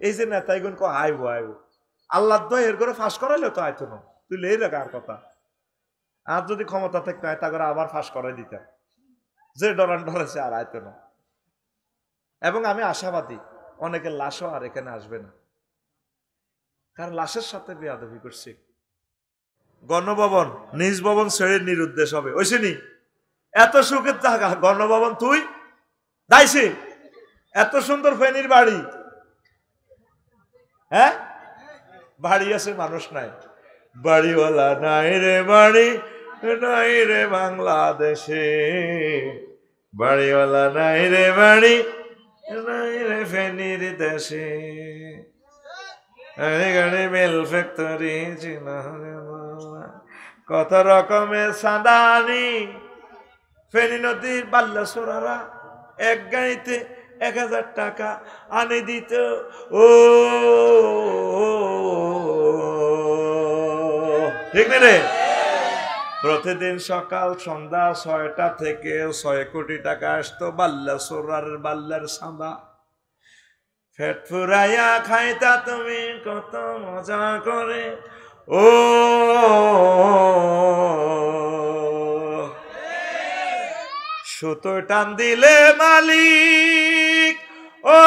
এই যে নেতাইগুন কো আইবো আইবো আল্লাহ দয় এর করে ফাঁস করাইলে তো আইতো না, তুই লেই রাখ আর কথা। আর যদি ক্ষমতা থাকতো তা করে আবার ফাঁস করাই দিতাম, যে ডরান ডরেছে আর আইতো না। এবং আমি আশাবাদী অনেকের লাশও আর এখানে আসবে না, কারণ লাশের সাথে বেয়াদবি করছি। গণভবন নিজ ভবন ছেড়ে নিরুদ্দেশ হবে, ওইসেনি এত সুখের জায়গা গণভবন তুই দাইছি, এত সুন্দর ফেনীর বাড়ি, হ্যাঁ বাড়ি আছে মানুষ নাই, বাড়িওয়ালা নাই রে বাড়ি নাই রে বাংলাদেশে, বাড়িওয়ালা নাই রে বাড়ি নাই রে ফেনীর দেশে, মেল ফ্যাক্টরি কত রকমের সাদানি, ফেনী নদীর বাল্লাসোরারা এক গাড়িতে 1000 টাকা আনে দিত। ও ঠিক না রে? প্রতিদিন সকাল সন্ধ্যা 6টা থেকে 6 কোটি টাকা আসতো বাল্লাসোরার বাল্লার সাদা। পেট ফুরাইয়া খাইতা তুমি কত মজা করে, ও সুতো টান দিলে মালিক, ও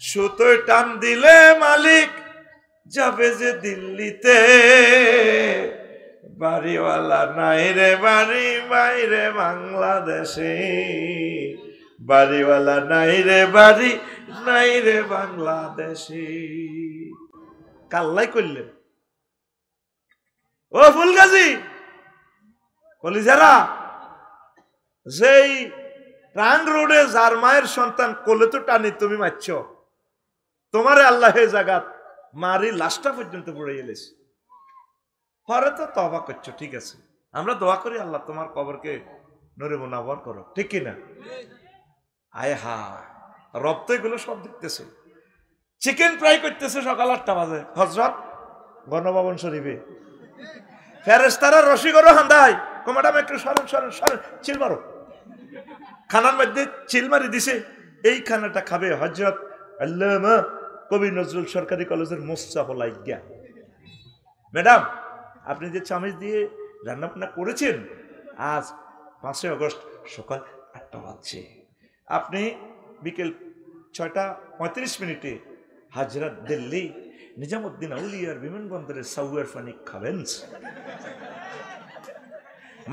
সুতো টান দিলে মালিক যাবে যে দিল্লিতে, বাড়িওয়ালা নাই রে বাড়ি বাইরে বাংলাদেশে, বাড়িওয়ালা নাই রে বাড়ি নাই রে বাংলাদেশে। কাল্লাই করলেন ও ফুলগাজী কলিজারা, যেই রাং রোডে যার মায়ের সন্তান কোলে তো টানি তুমি মারছ, তোমারে আল্লাহ জাগাত মারি লাশটা পর্যন্ত পড়ে এলেছে, পরে তো তওবা করছো, ঠিক আছে, আমরা দোয়া করি আল্লাহ তোমার কবরকে নূরে মুনাওয়ার করো, ঠিক কিনা? আয় হা রব তো এগুলো সব দেখতেছে। চিকেন ফ্রাই করতেছে সকাল 8টা বাজে হযরত গণভবন শরীফে, ফেরেশতারা রশি করো হান্দায়, ম্যাডাম একটু সরেন সরেন সরেন, চিল মারো, খানার মধ্যে চিল মারি দিছে। এই খানাটা খাবে হযরত আল্লামা কবি নজরুল সরকারি কলেজের মোস্তাফা লাইগা। ম্যাডাম আপনি যে চামচ দিয়ে রান্না বান্না করেছেন, আজ 5 আগস্ট সকাল 8টা বাজছে, আপনি বিকেল 6টা 35 হাজরাত দিল্লি নিজামুদ্দিন আউলিয়ার বিমানবন্দরের সাউয়ার পানি খাবেন।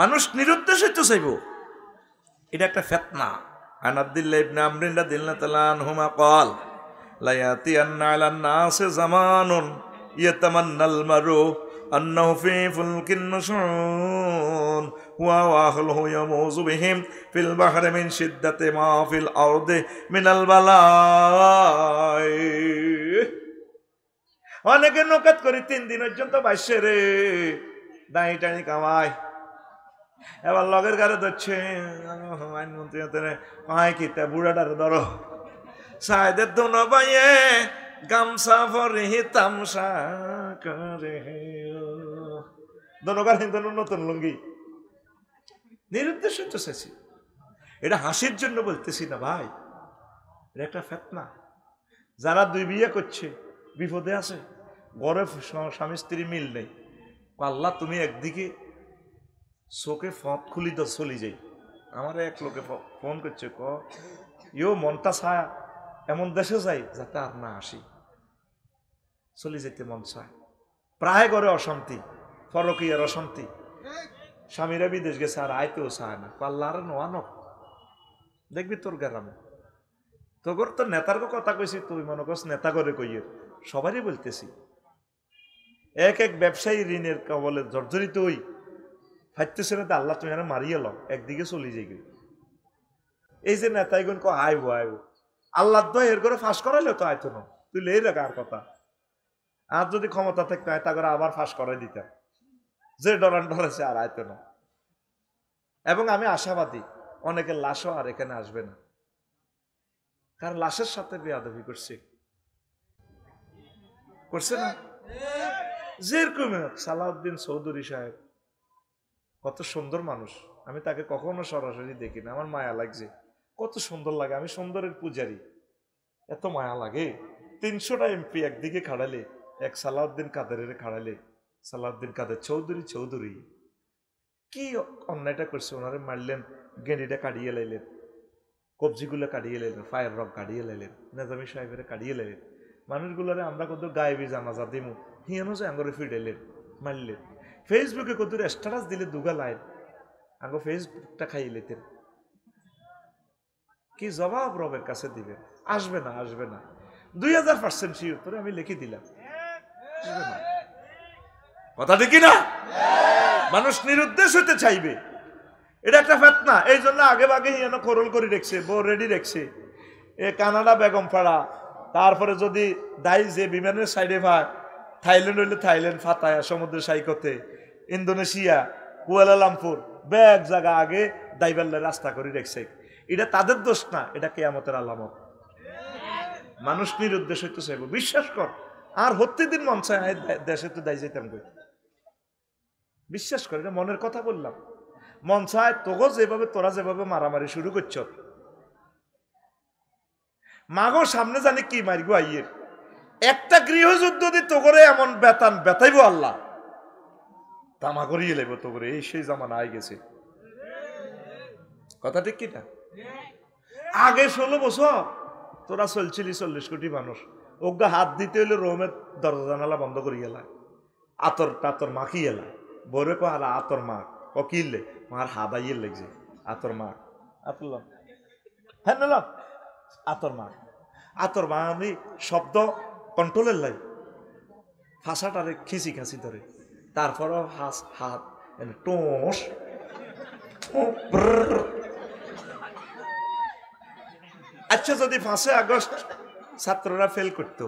মানুষ নিরুদ্দেশ হইতে চাইব, এটা একটা ফিতনা। আন আব্দুল্লাহ ইবনে আমর রাদিয়াল্লাহু তাআলা আনহুমা قال لا يأتين على الناس زمان يتمنى المرء أنه في فلك مشحون وأهله يموز بهم في البحر من شدة ما في الأرض من البلاء। অনেকে নকাত করে 3 দিন পর্যন্ত বাইশে রে দাঁড়ি টানি কামাই, এবার লগের গাড়ি ধরছে আইনমন্ত্রী কামাই কিতা বুড়াটার ধরো সাইদের দোনো বাইয়ে গামছা ভরে তামসা করে, দোনো গাড়ি দোনো নতুন লুঙ্গি, নিরুদ্দেশ তো চাইছি। এটা হাসির জন্য বলতেছি না ভাই, এটা একটা ফিতনা। যারা 2 বিয়ে করছে বিপদে আছে, ঘরে স্বামী স্ত্রী মিল নেই, আল্লাহ তুমি একদিকে চোখে ফত খুলি তো চলি যাই। আমার এক লোকে ফোন করছে, ইও মনটা ছায়া এমন দেশে যাই যাতে আর না আসি, চলে যেতে মন চায়। প্রায় ঘরে অশান্তি, পরকীয়ার অশান্তি, স্বামীরা বিদেশ গেছে আর আইতেও চায় না, আল্লাহ আর নোয়ানো দেখবি তোর গ্রামে তোর তো নেতার কথা কইছি, তুই মনে করছ নেতা করে কইয়ে সবারই বলতেছি। এক ব্যবসায়ী ঋণের কবলে জর্জরিত হই ফাইতেছে না, আল্লাহ তুমি আর মারিয়ে লো, একদিকে চলে যাই। এই যে নেতাইগুন কো আইবো আইবো আল্লাহ দয় এর করে ফাঁস করাইলে তো আইতো না, তুই লেই রাখ আর কথা। আর যদি ক্ষমতা থাকতো তা করে আবার ফাঁস করাই দিতাম, যে ডরান ডরেছে আর আইতো না। এবং আমি আশাবাদী অনেকের লাশও আর এখানে আসবে না, কারণ লাশের সাথে বেয়াদবি করছে না। যেরকম সালাউদ্দিন চৌধুরী সাহেব কত সুন্দর মানুষ, আমি তাকে কখনো সরাসরি দেখি না, আমার মায়া লাগছে, কত সুন্দর লাগে, আমি সুন্দরের পূজারি, এত মায়া লাগে। 300টা এমপি একদিকে খাড়ালে, এক সালাউদ্দিন কাদেরের খাড়ালে, সালাউদ্দিন কাদের চৌধুরী কি অন্যায়টা করছে, ওনারে মারলেন, গেঁড়িটা কাটিয়ে লাইলেন, কবজিগুলো কাটিয়ে লাইলেন, ফায়ার রক কাটিয়ে লাইলেন, নেজামি সাহেবের কাটিয়ে লাইলেন, মানুষগুলোরে আমরা কত গায়েবী জানাজা দিমু হিয়ানো যে আঙ্গরে ফিডাইলেন, মারলেন। ফেসবুকে কত স্ট্যাটাস দিলে দুগা লাইন, আঙ্গ ফেসবুকটা খাইয়ে লেতেন। কি জবাব রবের কাছে দিবেন? আসবে না, আসবে না, 2000% শিওর, তোরে আমি লিখে দিলাম, আসবে না। কথা ঠিক না? মানুষ নিরুদ্দেশ হইতে চাইবে, এটা একটা ফেতনা। এই জন্য আগে ভাগে হিয়ানো খরল করে রেখছে, বউ রেডি রেখছে, এ কানাডা বেগম পাড়া, তারপরে যদি দাই যে বিমানের সাইডে ভাগ, থাইল্যান্ড হইলে থাইল্যান্ড, ফাতায়া সমুদ্রের সাইকতে, ইন্দোনেশিয়া কুয়ালালামপুর, ব্যাগ জায়গা আগে দাইবাল্লা রাস্তা করে রেখছে। এটা তাদের দোষ না, এটা কিয়ামতের আলামত। মানুষ নিরুদ্দেশ হইতে চাইব, বিশ্বাস কর। আর হত্যে দিন মন চায় দেশে তো দায় যেতাম কই, বিশ্বাস করে, এটা মনের কথা বললাম। মন চায় তোগো যেভাবে, তোরা যেভাবে মারামারি শুরু করছ, মাগো সামনে জানি কি মারিগো আইয়ের, একটা গৃহযুদ্ধ দিয়ে তোগরে এমন বেতান বেতাইবো আল্লাহ, তামা করিয়ে লেব তোগরে, এই সেই জামানা আই গেছে। কথা ঠিক কিনা? আগে 16 বছর তোরা চলছিলি 40 কোটি মানুষ, ওগা হাত দিতে হইলে রোমের দরজা জানালা বন্ধ করি গেলায়, আতর টাতর মাখি এলায়, বরে কো আর আতর মাখ, ও কিনলে মার হাত আইয়ের লেগছে, আতর মাখ, আতর হ্যাঁ নিলাম, আতর মাখ, আতর মানি শব্দ কন্ট্রোলের লাই, ফাঁসাটারে খিঁচি খাঁচি ধরে, তারপরও হাত টোস। আচ্ছা, যদি 5 আগস্ট ছাত্ররা ফেল করত,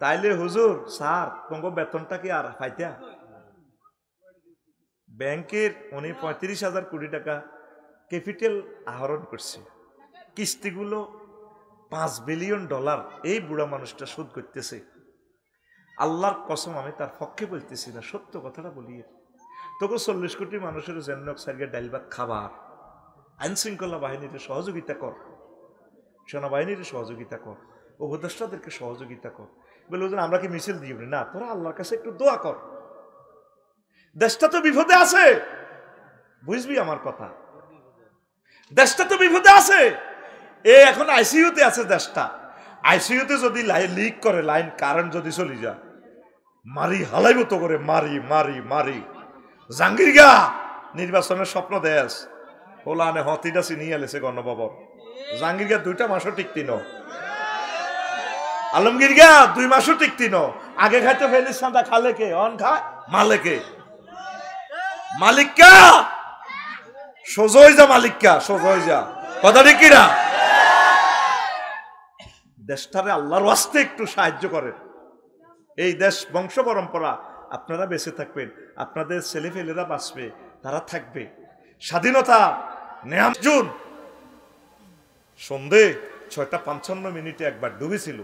তাইলে হুজুর স্যার তোমার বেতনটা কি আর পাইতা? ব্যাংকের উনি 35,000 কোটি টাকা ক্যাপিটাল আহরণ করছে, কিস্তিগুলো $5 বিলিয়ন, এই বুড়া মানুষটা শোধ করতেছে। আল্লাহর কসম, আমি তার পক্ষে বলতেছি না, সত্য কথাটা বলি। তোকে 40 কোটি মানুষের জন্য সার্গে ডাইল ভাত খাবার, আইন শৃঙ্খলা বাহিনীতে সহযোগিতা কর, সেনাবাহিনীর সহযোগিতা কর, উপদেষ্টাদেরকে সহযোগিতা কর। বলে আমরা কি মিছিল দিই না? তোরা আল্লাহর কাছে একটু দোয়া কর, দেশটা তো বিপদে আছে, বুঝবি আমার কথা, দেশটা তো বিপদে আছে। এখন আইসিইউতে আছে দেশটা, আইসিইউতে যদি লিক করে লাইন কারেন্ট যদি চলে যায়, মারি হালাইব তো করে, মারি মারি মারি। জাঙ্গিরগা নির্বাচনের স্বপ্ন দেশ ওলানে হতিটা চিনিয়ে লেছে গণভবন, জাঙ্গিরগা 2টা মাসও টিকতি ন, আলমগীরগা 2 মাসও টিকতি ন। আগে খাইতে ফেলিস সাদা, খালে কে? অন খায় মালেকে, মালিককা সোজই যা, মালিককা সোজই যা। কথা ঠিক কিনা? দেশটারে আল্লাহর ওয়াস্তে একটু সাহায্য করেন। এই দেশ বংশ পরম্পরা, আপনারা বেঁচে থাকবেন, আপনাদের ছেলেফেলেরা বাঁচবে, তারা থাকবে। স্বাধীনতা নেয়ামত জুন সন্ধে 6:55 একবার ডুবেছিল,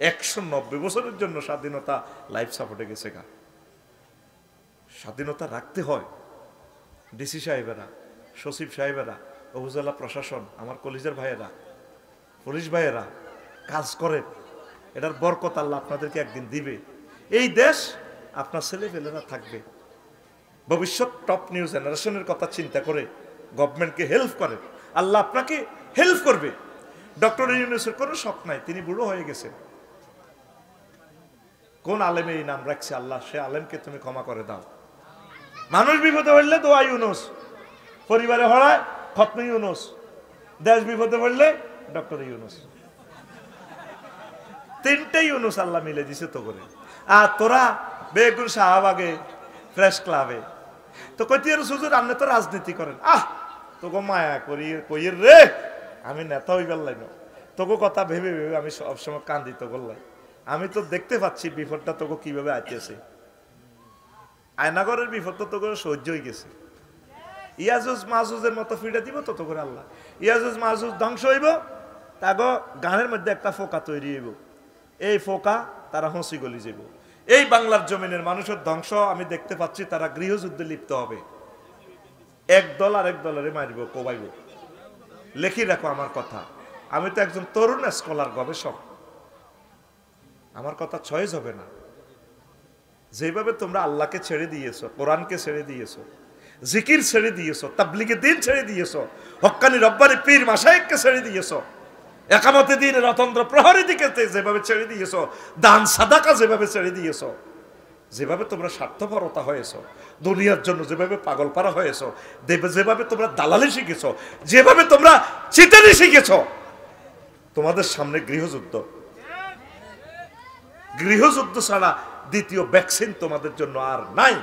190 বছরের জন্য স্বাধীনতা লাইফ সাপোর্টে গেছে গা। স্বাধীনতা রাখতে হয়। ডিসি সাহেবেরা, সচিব সাহেবেরা, উপজেলা প্রশাসন, আমার কলেজের ভাইয়েরা, পুলিশ ভাইয়েরা কাজ করে, এটার বরকত আল্লাহ আপনাদেরকে একদিন দিবে। এই দেশ আপনার ছেলেপেলেরা থাকবে, ভবিষ্যৎ টপ নিউ জেনারেশনের কথা চিন্তা করে গভর্নমেন্টকে হেল্প করে, আল্লাহ আপনাকে হেল্প করবে। ডক্টর ইউনূসের কোনো শখ নাই, তিনি বুড়ো হয়ে গেছেন। কোন আলেমে এই নাম রাখছে আল্লাহ, সে আলেমকে তুমি ক্ষমা করে দাও। মানুষ বিপদে পড়লে দোয়া ইউনূস, পরিবারে হড়ায় খতম ইউনূস, দেশ বিপদে পড়লে ডক্টর ইউনূস। 3টে ইউনূস আল্লাহ মিলে দিছে তো করে। আর তোরা বেগুন শাহবাগে প্রেস ক্লাবে তো কইতে হুজুর আপনি তো রাজনীতি করেন, তোকে মায়া করি কইয়ের রে, আমি নেতা হইবার লাইন, তোকে কথা ভেবে ভেবে আমি সবসময় কান্দি তো করলাই। আমি তো দেখতে পাচ্ছি বিপদটা তোকে কিভাবে আইতেছে, আয়নাগরের বিপদ তো তোকে সহ্য হয়ে গেছে। ইয়াজুজ মাহুজের মতো ফিরে দিব তো করে আল্লাহ, ইয়াজুজ মাহুজ ধ্বংস হইব, তাগো গানের মধ্যে একটা ফোকা তৈরি হইব, এই ফোকা তারা হসি গলি যাব। এই বাংলার জমিনের মানুষের ধ্বংস আমি দেখতে পাচ্ছি, তারা গৃহযুদ্ধে লিপ্ত হবে। এক দল আরেক দলের মারিব, কোবাইব। লেখি রাখো আমার কথা, আমি তো একজন তরুণ স্কলার, গবেষক, আমার কথা চয়েস হবে না। যেভাবে তোমরা আল্লাহকে ছেড়ে দিয়েছো, কোরআনকে ছেড়ে দিয়েছো, জিকির ছেড়ে দিয়েছো, তাবলিগে দিন ছেড়ে দিয়েছো, হক্কানি রব্বানি পীর মাশায়েখকে ছেড়ে দিয়েছো, একামতে দিন রতন্দ্র প্রহরী দিকে যেভাবে ছেড়ে দিয়েছো, দান সাদাকা যেভাবে ছেড়ে দিয়েছো, যেভাবে তোমরা স্বার্থপরতা হয়েছো, দুনিয়ার জন্য যেভাবে পাগলপাড়া হয়েছো, যেভাবে তোমরা দালালি শিখেছো, যেভাবে তোমরা চিতারি শিখেছো, তোমাদের সামনে গৃহযুদ্ধ। গৃহযুদ্ধ ছাড়া দ্বিতীয় ভ্যাকসিন তোমাদের জন্য আর নাই।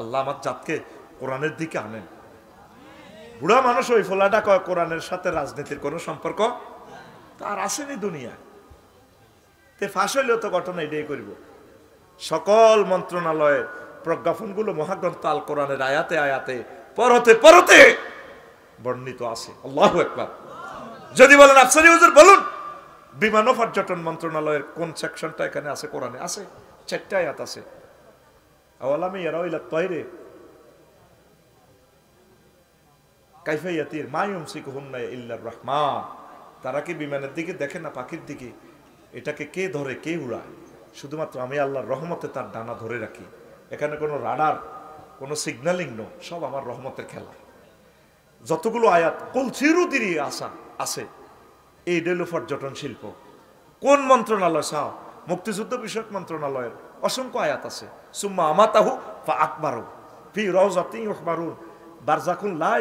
আল্লাহ আমার জাতকে কোরআনের দিকে আনেন। বুড়া মানুষ ওই ফোলাটা কয় কোরআনের সাথে রাজনীতির কোনো সম্পর্ক তার আসেনি দুনিয়া তে। ফাঁস হইলেও তো ঘটনা এটাই করব। সকল মন্ত্রণালয়ের প্রজ্ঞাপনগুলো মহাগ্রন্থ আল কোরআনের আয়াতে আয়াতে পরতে পরতে বর্ণিত আছে। আল্লাহু আকবার। যদি বলেন আফসারি হুজুর বলুন, বিমান ও পর্যটন মন্ত্রণালয়ের কোন সেকশনটা এখানে আছে? কোরআনে আছে, 4টা আয়াত আছে। আওয়ালামি ইয়ারাউ ইলা তায়রি কাইফা ইয়াতির মা ইউমসিকুহুন্না ইল্লার রাহমান। তারা কি বিমানের দিকে দেখে না পাখির দিকে? এটাকে কে ধরে, কে উড়ায়? শুধুমাত্র আমি আল্লাহর রহমতে তার ডানা ধরে রাখি। এখানে কোনো রাডার, কোনো সিগন্যালিং নো, সব আমার রহমতের খেলা। যতগুলো আয়াত কলসিরু দিয়ে আসা আছে, এই ডেলো পর্যটন শিল্প কোন মন্ত্রণালয়? সাহ মুক্তিযুদ্ধ বিষয়ক মন্ত্রণালয়ের অসংখ্য আয়াত আছে। সুম্মা আমাতাহু ফা আকবারু ফি রাউজাতিন ইউহবারুন বারজাকুন লা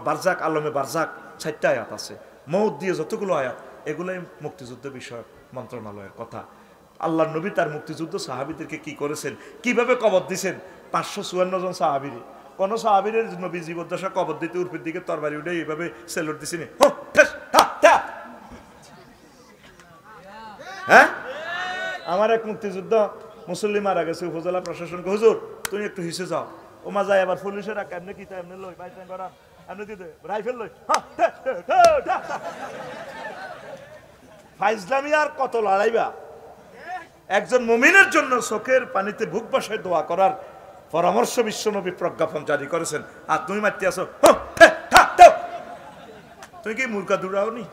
বারজাক আলমে বারজাক 4টা আয়াত আছে। মৌত দিয়ে যতগুলো আয়াত, এগুলোই মুক্তিযুদ্ধ বিষয়ক মন্ত্রণালয়ের কথা। আল্লাহ নবী তার মুক্তিযুদ্ধ সাহাবীদেরকে কি করেছেন, কিভাবে কবর দিয়েছেন? 554 জন সাহাবীরে। কোন সাহাবীর নবী জীবদ্দশা কবর দিতে উর্ফের দিকে তরবারি উঠে এইভাবে সেলুট দিছেন? হ্যাঁ, আমার এক মুক্তিযুদ্ধ মুসল্লি মারা গেছে, উপজেলা প্রশাসনকে, হুজুর তুমি একটু হিসে যাও। ওমা যায় আবার পুলিশের এমনি কি এমনি লই বাইচান করা এমনি দিতে রাইফেল লই। ফাইজলামি আর কত লড়াইবা? একজন মুমিনের জন্য চোখের পানিতে বুক বসায় দোয়া করার পরামর্শ বিশ্বনবী প্রজ্ঞাপন জারি করেছেন, আর তুমি মারতে আসো। তুমি কি মুরগা দৌড়াও নি?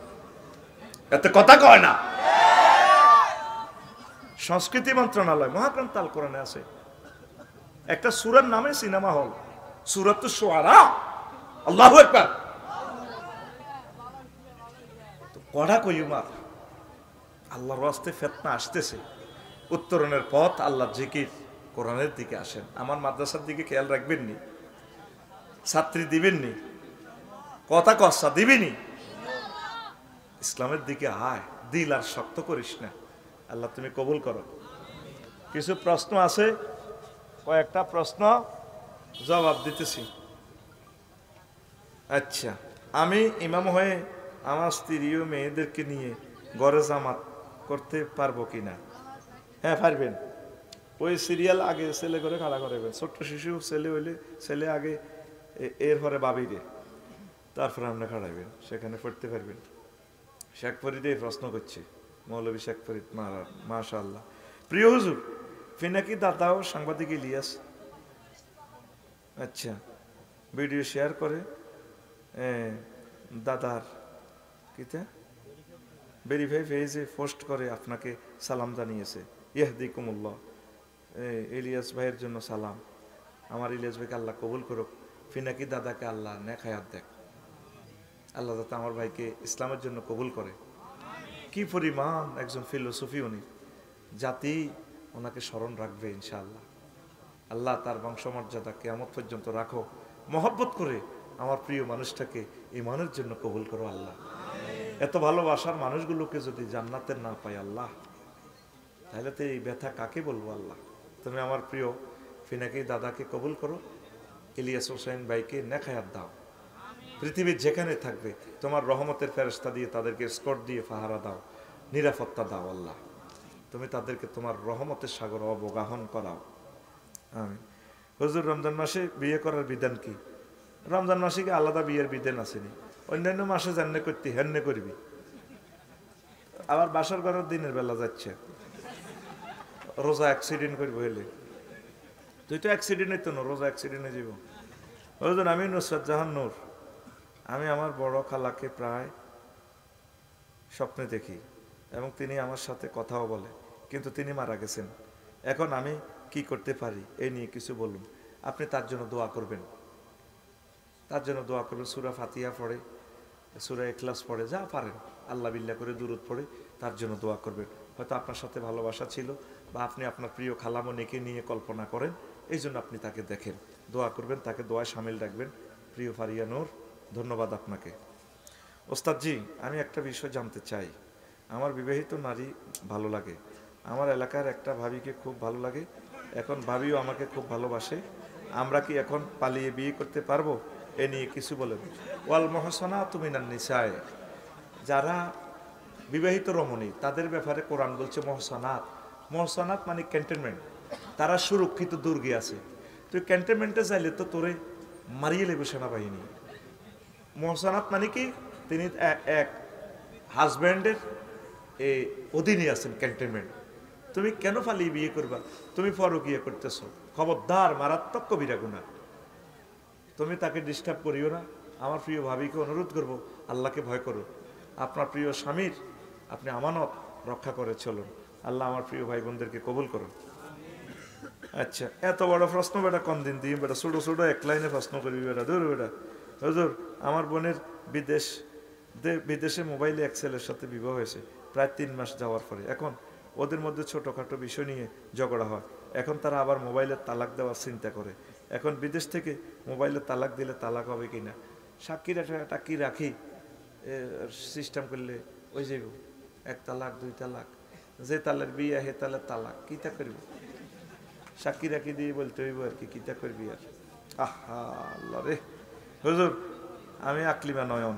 এত কথা কয় না। সংস্কৃতি মন্ত্রণালয় মহাগ্রন্থ আল কোরআনে আছে, একটা সূরার নামে সিনেমা হল, সূরাতুশ শুআরা। আল্লাহু আকবার। তো কড়া কইমার আল্লাহর রাস্তে ফিতনা আসতেছে, উত্তরণের পথ আল্লাহর জিকির, কোরআনের দিকে আসেন। আমার মাদ্রাসার দিকে খেয়াল রাখবেন নি? ছাত্রী দিবেন নি? কথা কসা দিবিনি? ইসলামের দিকে আয়, দিল আর শক্ত করিস না। আল্লাহ তুমি কবুল করো। কিছু প্রশ্ন আছে, কয়েকটা প্রশ্ন জবাব দিতেছি। আচ্ছা, আমি ইমাম হয়ে আমার স্ত্রী ও মেয়েদেরকে নিয়ে ঘরে জামাত করতে পারবো কিনা? হ্যাঁ পারবেন। ওই সিরিয়াল আগে ছেলে করে খাড়া করবেন, ছোট্ট শিশু ছেলে হইলে ছেলে আগে, এরপরে বাবিরে, তারপরে আপনি খাড়াইবেন, সেখানে পড়তে পারবেন। শেখ ফরিদ এই প্রশ্ন করছে, মৌলভী শেখ ফরিদ মাশাআল্লাহ। প্রিয় হুজুর, ফিনাকি দাদা ও সাংবাদিক ইলিয়াস আচ্ছা ভিডিও শেয়ার করে দাদার কিতা ভেরিফাই পেজে পোস্ট করে আপনাকে সালাম জানিয়েছে। ইয়াহদিকুমুল্লাহ। ইলিয়াস ভাইয়ের জন্য সালাম। আমার ইলিয়াস ভাইকে আল্লাহ কবুল করুক, ফিনাকি দাদাকে আল্লাহ নেক হায়াত দেখ, আল্লাহ যাতে আমার ভাইকে ইসলামের জন্য কবুল করে। কি পরিমাণ একজন ফিলোসফি উনি, জাতি ওনাকে স্মরণ রাখবে ইনশাআল্লাহ। আল্লাহ তার বংশমর্যাদা কিয়ামত পর্যন্ত রাখো। মহব্বত করে আমার প্রিয় মানুষটাকে ঈমানের জন্য কবুল করো আল্লাহ। এত ভালোবাসার মানুষগুলোকে যদি জান্নাতের না পাই আল্লাহ, তাহলে তো এই ব্যথা কাকে বলবো আল্লাহ। তুমি আমার প্রিয় ফিনাকি দাদাকে কবুল করো, ইলিয়াস হোসেন ভাইকে নেক হায়াত দাও। পৃথিবীর যেখানে থাকবে তোমার রহমতের ফেরেশতা দিয়ে তাদেরকে স্কট দিয়ে পাহারা দাও, নিরাপত্তা দাও আল্লাহ। তুমি তাদেরকে তোমার রহমতের সাগর অবগাহন করাও। আমি হুজুর, রমজান মাসে বিয়ে করার বিধান কি? রমজান মাসে কি আলাদা বিয়ের বিধান আসেনি? অন্যান্য মাসে জানলে করতে হেন্নে করবি। আবার বাসর করার দিনের বেলা যাচ্ছে, রোজা অ্যাক্সিডেন্ট করবো হইলে। তুই তো অ্যাক্সিডেন্ট হইতো না, রোজা অ্যাক্সিডেন্টে যাব। হুজুর আমি নুসরাত জাহান নূর, আমি আমার বড় খালাকে প্রায় স্বপ্নে দেখি এবং তিনি আমার সাথে কথাও বলে, কিন্তু তিনি মারা গেছেন। এখন আমি কি করতে পারি এই নিয়ে কিছু বলুন। আপনি তার জন্য দোয়া করবেন, তার জন্য দোয়া করবেন। সূরা ফাতিহা পড়ে, সূরা ইখলাস পড়ে, যা পারেন আল্লাহ বিল্লাহ করে দুরূদ পড়ে তার জন্য দোয়া করবেন। হয়তো আপনার সাথে ভালোবাসা ছিল, বা আপনি আপনার প্রিয় খালামণিকে নিয়ে কল্পনা করেন, এই জন্য আপনি তাকে দেখেন, দোয়া করবেন, তাকে দোয়ায় সামিল রাখবেন। প্রিয় ফারিয়া নূর, ধন্যবাদ আপনাকে। ওস্তাদজি, আমি একটা বিষয় জানতে চাই। আমার বিবাহিত নারী ভালো লাগে, আমার এলাকার একটা ভাবিকে খুব ভালো লাগে, এখন ভাবিও আমাকে খুব ভালোবাসে, আমরা কি এখন পালিয়ে বিয়ে করতে পারবো? এ নিয়ে কিছু বলেন। ওয়াল মুহসানাতু মিনান নিসায়ে, যারা বিবাহিত রমণী তাদের ব্যাপারে কোরআন বলছে মুহসানাত। মুহসানাত মানে ক্যান্টনমেন্ট, তারা সুরক্ষিত দুর্গে আছে। তুই ক্যান্টনমেন্টে চাইলে তো তোরে মারিয়ে লেবে সেনাবাহিনী। মুহসানাত মানে কি, তিনি এক হাজব্যান্ডের অধীনে আছেন ক্যান্টনমেন্ট। তুমি কেন পালিয়ে বিয়ে করবা? তুমি পরকীয়া করতেছ, খবরদার, মারাত্মক কবিরা গুনাহ। তুমি তাকে ডিস্টার্ব করিও না। আমার প্রিয় ভাবিকে অনুরোধ করব, আল্লাহকে ভয় করো, আপনার প্রিয় স্বামীর আপনি আমানত রক্ষা করে চলুন। আল্লাহ আমার প্রিয় ভাই বোনদেরকে কবুল করুন। আচ্ছা, এত বড় প্রশ্ন বেটা কোন দিন দিই বেটা, ছোটো ছোটো এক লাইনে প্রশ্ন করবি বেটা, দূর বেটা। হুজুর, আমার বোনের বিদেশে মোবাইলে এক ছেলের সাথে বিবাহ হয়েছে প্রায় 3 মাস যাওয়ার পরে। এখন ওদের মধ্যে ছোটোখাটো বিষয় নিয়ে ঝগড়া হয়, এখন তারা আবার মোবাইলের তালাক দেওয়ার চিন্তা করে। এখন বিদেশ থেকে মোবাইলের তালাক দিলে তালাক হবে কিনা, সাক্ষীরা টাকি রাখি সিস্টেম করলে ওই যাইব 1 তালাক 2 তালাক, যে তালের বিয়ে হে তালের তালাক, কিতা করব? সাক্ষী রাখি দিয়ে বলতে হইব আর কি, কিতা করবি আর। আহা আল্লাহ রে। হুজুর, আমি আকলিমা নয়ন,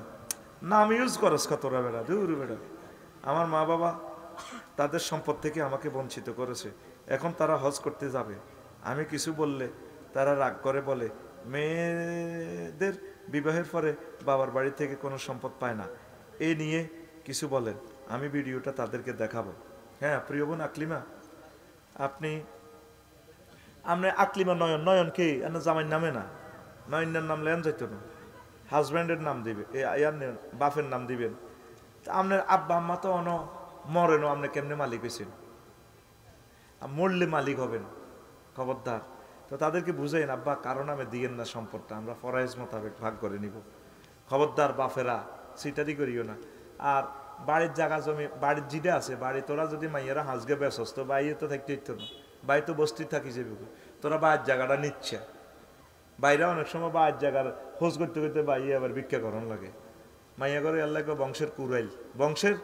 নাম ইউজ করস কতরা বেড়া, দূর বেড়া। আমার মা বাবা তাদের সম্পদ থেকে আমাকে বঞ্চিত করেছে, এখন তারা হজ করতে যাবে, আমি কিছু বললে তারা রাগ করে, বলে মেয়েদের বিবাহের পরে বাবার বাড়ি থেকে কোনো সম্পদ পায় না। এ নিয়ে কিছু বলেন, আমি ভিডিওটা তাদেরকে দেখাবো। হ্যাঁ প্রিয় বোন আকলিমা, আপনি আকলিমা নয়ন, নয়ন কে জামাইয়ের নামে না, নয়নের নাম লেন যাইতো না, হাজব্যান্ডের নাম দিবে, বাপের নাম দিবেন। আপনার আব্বা আম্মা তো মরেনও, আপনি কেমনে মালিক হয়েছেন? মরলে মালিক হবেন, খবরদার। তো তাদেরকে বুঝাইন, আব্বা কারো নামে দিয়েন না সম্পদটা, আমরা ফরাইজ মোতাবেক ভাগ করে নিব। খবরদার বাপেরা সিটারি করিও না। আর বাড়ির জায়গা জমি, বাড়ির জিডে আছে বাড়ি, তোরা যদি মাইয়েরা হাঁসগে বেসস তো বাইরে তো থাকতে ইচ্ছ না, বাড়ি তো বস্তি থাকি যাবে, তোরা বাইরের জায়গাটা নিচ্ছে। বাইরে অনেক সময় বাইরের জায়গার খোঁজ করতে করতে বাইরে আবার ভিক্ষা করণ লাগে। মাইয়া করে আল্লাহ বংশের কুরাইল, বংশের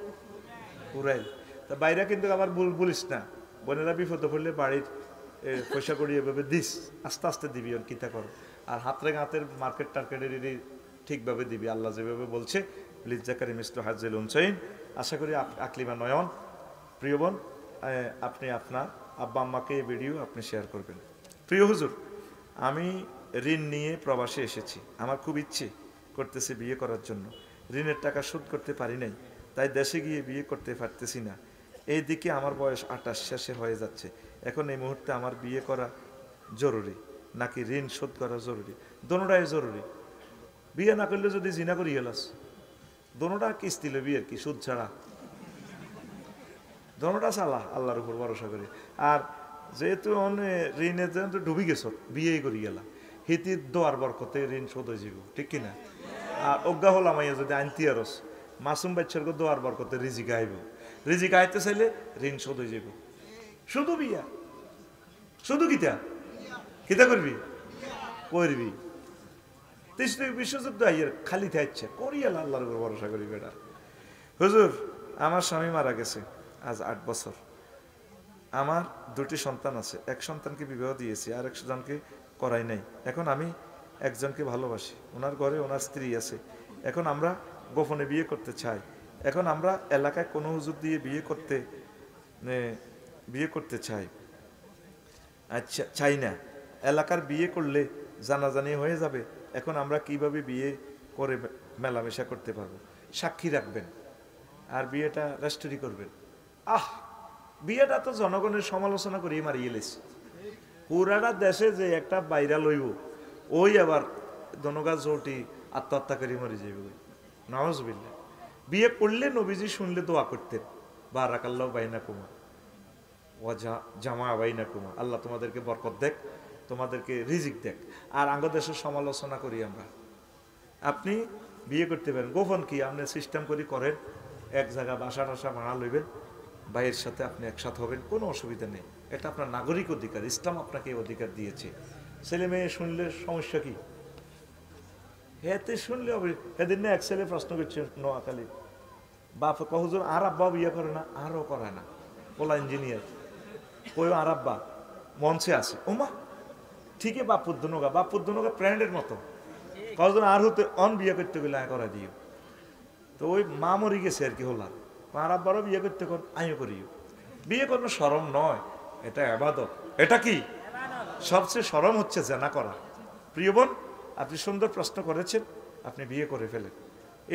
কুরাইল। তা বাইরে কিন্তু আবার বলিস না, বোনেরা বিপদ পড়লে বাড়ির পয়সা করি এভাবে দিস, আস্তে আস্তে দিবি, আর কিতা করো। আর হাতরে গাঁতের মার্কেট টার্কেটের ঠিকভাবে দিবি, আল্লাহ যেভাবে বলছে। Please জাকারি mister হাজিল উনসাইন। আশা করি আকলিমা নয়ন, প্রিয় বোন, আপনি আপনার আব্বা আম্মাকে এই ভিডিও আপনি শেয়ার করবেন। প্রিয় হুজুর, আমি ঋণ নিয়ে প্রবাসে এসেছি, আমার খুব ইচ্ছে করতেছে বিয়ে করার জন্য, ঋণের টাকা শোধ করতে পারি নাই, তাই দেশে গিয়ে বিয়ে করতে পারতেছি না। এইদিকে আমার বয়স 28 শেষে হয়ে যাচ্ছে, এখন এই মুহূর্তে আমার বিয়ে করা জরুরি নাকি ঋণ শোধ করা জরুরি? দোনোটাই জরুরি। বিয়ে না করলে যদি জিনা করি গেলাস, দোনোটা কিস্তি লবি আর কি, সুদ ছাড়া, দোনোটা চালা আল্লাহর উপর ভরসা করি। আর যেহেতু ঋণে যেহেতু ডুবি গেছ, বিয়েই করি গেলা, হিতি দোয়ার বরকতে ঋণ শোধ হয়ে যাব, ঠিক কিনা? আর অজ্ঞা হলাম আইয়া যদি আনতি আরস মাসুম বাচ্চার দোয়ার বরকতে রিজিক আইব, রিজিক আইতে চাইলে ঋণ শোধ হয়ে যাব। শুধু বিয়া, শুধু কিতা কিতা করবি, করবি। বিশ্বযুদ্ধ আইয়ার খালি থাকছে, করিয়াল আল্লাহর উপর ভরসা করি বেটা। হুজুর, আমার স্বামী মারা গেছে আজ 8 বছর, আমার 2টি সন্তান আছে, এক সন্তানকে বিবাহ দিয়েছি, আর একজনকে করাই নাই। এখন আমি একজনকে ভালোবাসি, ওনার ঘরে ওনার স্ত্রী আছে, এখন আমরা গোপনে বিয়ে করতে চাই। এখন আমরা এলাকায় কোনো হুজুর দিয়ে বিয়ে করতে চাই, আচ্ছা চাই না, এলাকার বিয়ে করলে জানাজানি হয়ে যাবে। এখন আমরা কিভাবে বিয়ে করে মেলামেশা করতে পারবো? সাক্ষী রাখবেন আর বিয়েটা রেজিস্ট্রি করবেন। বিয়েটা তো জনগণের সমালোচনা করিয়ে মারিয়ে লেছে। পুরাটা দেশে যে একটা বাইরা লইব, ওই আবার দনগা জোটি আত্মহত্যা করে মরে যাবে নাউজুবিল্লাহ। বিয়ে করলে নবীজি শুনলে দোয়া করতেন, বারাকাল্লাহু বাইনাকুমা ওয়া জামা বাইনাকুমা, আল্লাহ তোমাদেরকে বরকত দেখ, তোমাদেরকে রিজিক দেখ। আর আঙ্গ দেশের সমালোচনা করি আমরা, আপনি বিয়ে করতে পারেন, গোপন কি আপনি সিস্টেম করে করেন, এক জায়গা বাসা টাসা ভাড়া লইবেন, ভাইয়ের সাথে আপনি একসাথে হবেন, কোনো অসুবিধা নেই, এটা আপনার নাগরিক অধিকার, ইসলাম আপনাকে এই অধিকার দিয়েছে। ছেলে মেয়ে শুনলে সমস্যা কি? এতে শুনলে হবে। এদিন না এক ছেলে প্রশ্ন করছে নোয়াখালী, বাপ কহজন আর আব্বা বিয়ে করে না, আরও করে না, ওলা ইঞ্জিনিয়ার, ওই আর আব্বা মঞ্চে আছে, ওমা ঠিকই বাপুদ্দনগা প্র্যান্ডের মতো, কজন আর হতে অন বিয়ে করতে গেলে করা দিও। তো ওই মা মরি গেছে আর কি হলাম, আর আব্বারও বিয়ে করতে কর, আমিও করিও। বিয়ে কোনো শরম নয়, এটা ইবাদত। এটা কি? সবচেয়ে শরম হচ্ছে জেনা করা। প্রিয় বোন, আপনি সুন্দর প্রশ্ন করেছেন, আপনি বিয়ে করে ফেলেন,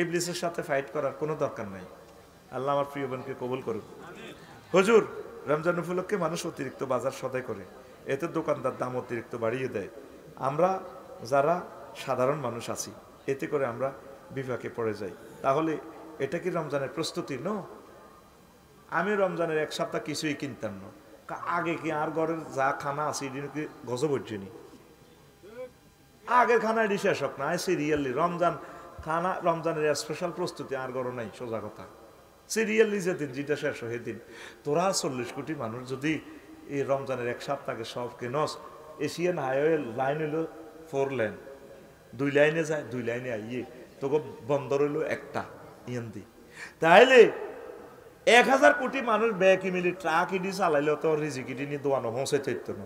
ইবলিসের সাথে ফাইট করার কোনো দরকার নাই। আল্লাহ আমার প্রিয় বোনকে কবুল করুন। হুজুর, রমজান উপলক্ষে মানুষ অতিরিক্ত বাজার সদাই করে, এতে দোকানদার দাম অতিরিক্ত বাড়িয়ে দেয়, আমরা যারা সাধারণ মানুষ আছি এতে করে আমরা বিপাকে পড়ে যাই, তাহলে এটা কি রমজানের প্রস্তুতি? ন, আমি রমজানের এক সপ্তাহ কিছুই কিনতাম না, আগে কি আর ঘরের যা খানা আছে এটি কি গজব হচ্ছেনি, আগের খানা এটি শেষ হোক না, সিরিয়ালি রমজান খানা, রমজানের স্পেশাল প্রস্তুতি আর গড় নাই, সোজা কথা। সিরিয়ালি যেদিন যেটা শেষ হয় সেদিন তোরা 40 কোটি মানুষ যদি এই রমজানের এক সপ্তাহে সব কেনস, এশিয়ান হাইওয়ে লাইন হইল 4 লেন, 2 লাইনে যায় 2 লাইনে আইয়ে, তোকে বন্দর হইল একটা ইয়ান্দি, তাইলে 1000 কোটি মানুষ ব্যাকি মিলি ট্রাক ইডি চালাইলে তো রিজিক ইডি নিয়ে দোয়ানো পৌঁছাইতে হইতো না,